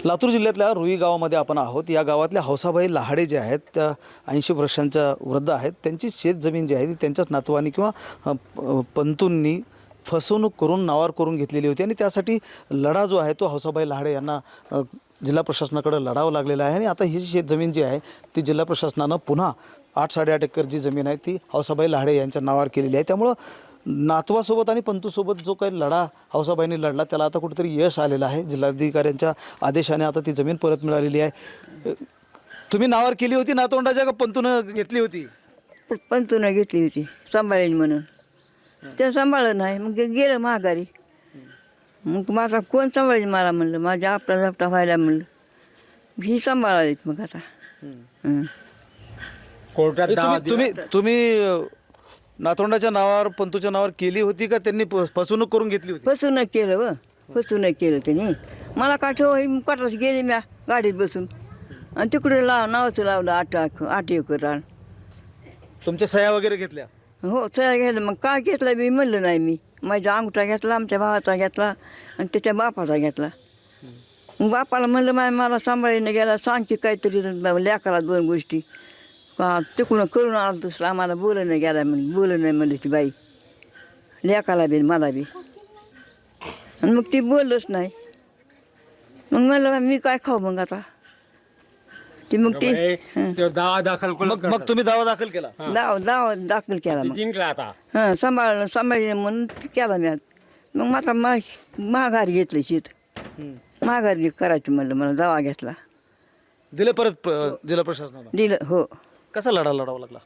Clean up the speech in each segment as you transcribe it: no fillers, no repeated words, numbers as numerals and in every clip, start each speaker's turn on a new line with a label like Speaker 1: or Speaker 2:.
Speaker 1: लातूर जिल्ह्यातल्या रुई गावामध्ये आपण आहोत। या गावातल्या हौसाबाई लाहाडे जे आहेत त्या 80 वर्षांच्या वृद्ध आहेत। त्यांची शेतजमीन जी आहे ती त्यांच्याच नातवांनी किंवा पंतूंनी फसवणूक करून नावावर करून घेतलेली होती आणि त्यासाठी लढा जो आहे तो हौसाबाई लाहाडे यांना जिल्हा प्रशासनाकडे लढावं लागलेला आहे। आणि आता ही शेतजमीन जी आहे ती जिल्हा प्रशासनानं पुन्हा 8-8.5 एकर जी जमीन आहे ती हौसाबाई लाहाडे यांच्या नावावर केलेली आहे। त्यामुळं नातवासोबत आणि पंतूसोबत जो काही लढा हौसाबाईंनी लढला त्याला आता कुठेतरी यश आलेलं आहे। जिल्हाधिकाऱ्यांच्या आदेशाने आता ती जमीन परत मिळालेली आहे। तुम्ही नावावर केली होती नातवंडाच्या का पंतूनं घेतली होती?
Speaker 2: पंतूनं घेतली होती सांभाळेल म्हणून, ते सांभाळलं नाही, मग गेलं माघारी। मग माझा कोण सांभाळेल मला म्हणलं, माझ्या आपटा झपटा व्हायला म्हणलं, ही सांभाळालीत मग आता।
Speaker 3: कोर्टात
Speaker 1: तुम्ही नातवंडाच्या नावावर पंतूच्या नावावर केली होती का त्यांनी फसवणूक करून घेतली होती?
Speaker 2: फसवणूक केलं व फसवणूक केलं त्यांनी। मला का ठेव ही कोर्टात गेली म्या गाडीत बसून आणि तिकडे नावाचं लावलं 8 एकर रान।
Speaker 1: तुमच्या सह्या वगैरे घेतल्या?
Speaker 2: हो सह्या घ्यायला, मग काय घेतलं मी म्हणलं नाही। मी माझ्या अंगठा घेतला, आमच्या भावाचा घेतला आणि त्याच्या बापाचा घेतला। मग बापाला म्हणलं मला सांभाळीनं गेला, सांग की काहीतरी लेकाला 2 गोष्टी का तिकडून करून आलं दुसरं आम्हाला बोललं नाही गेला म्हणून, बोललं नाही म्हणलं ती बाई लेकाला बी मला बी। आणि मग ती बोललंच नाही। मग म्हणलं मी काय खाऊ मग आता ती मग ती
Speaker 3: दावा दाखल
Speaker 1: मग तुम्ही दावा दाखल केला?
Speaker 2: दावा दाखल केला मग।
Speaker 3: जिंकला आता
Speaker 2: हां सांभाळलं म्हणून केला मी। मग माझा माघारी घेतलं शेत, माघारी करायचं म्हणलं, मला दावा घेतला,
Speaker 1: दिले परत जिल्हा प्रशासनाला?
Speaker 2: दिलं हो।
Speaker 1: कसा लढा लढावा लागला?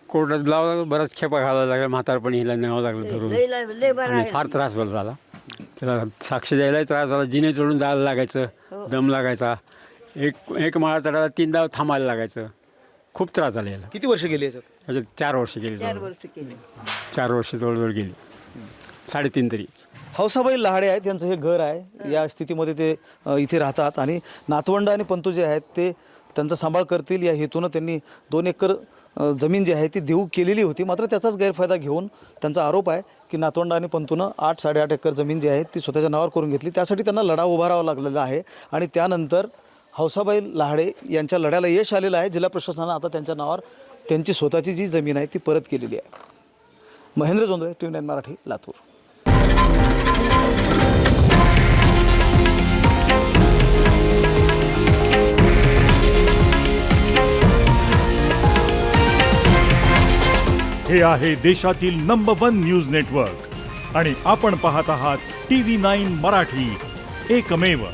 Speaker 3: कोर्टात लावला, बराच खेपा घालायला लागला, म्हातारपणी हिला न्यावं लागलं धरून
Speaker 2: लय बरं
Speaker 3: आणि फार त्रास झाला त्याला। साक्ष द्यायलाही त्रास झाला, जिने चढून जायला लागायचं, दम लागायचा, एक माळा चढायला 3दा थांबायला लागायचं, खूप त्रास झाला याला।
Speaker 1: किती वर्ष गेली याच्यात?
Speaker 3: 4 वर्ष गेली,
Speaker 2: 4 वर्ष केले।
Speaker 3: 4 वर्ष जवळजवळ गेली, 3.5 तरी।
Speaker 1: हौसाबाई लाहाडे आहेत, त्यांचं हे घर आहे। या स्थितीमध्ये ते इथे राहतात आणि नातवंड आणि पंतू जे आहेत ते त्यांचा सांभाळ करतील या हेतूनं त्यांनी 2 एकर जमीन जी आहे ती देऊ केलेली होती। मात्र त्याचाच गैरफायदा घेऊन त्यांचा आरोप आहे की नातवंड आणि पंतूनं 8-8.5 एकर जमीन जी आहे ती स्वतःच्या नावावर करून घेतली। त्यासाठी त्यांना लढा उभारावा लागलेला आहे आणि त्यानंतर हौसाबाई लाहाडे यांच्या लढ्याला यश आलेलं आहे। जिल्हा प्रशासनानं आता त्यांच्या नावावर त्यांची स्वतःची जी जमीन आहे ती परत केलेली आहे। महेंद्र जोंधळे, TV9 मराठी, लातूर।
Speaker 4: हे आहे देशातील नंबर 1 न्यूज नेटवर्क आणि आपण पाहत आहात TV9 मराठी, एकमेव।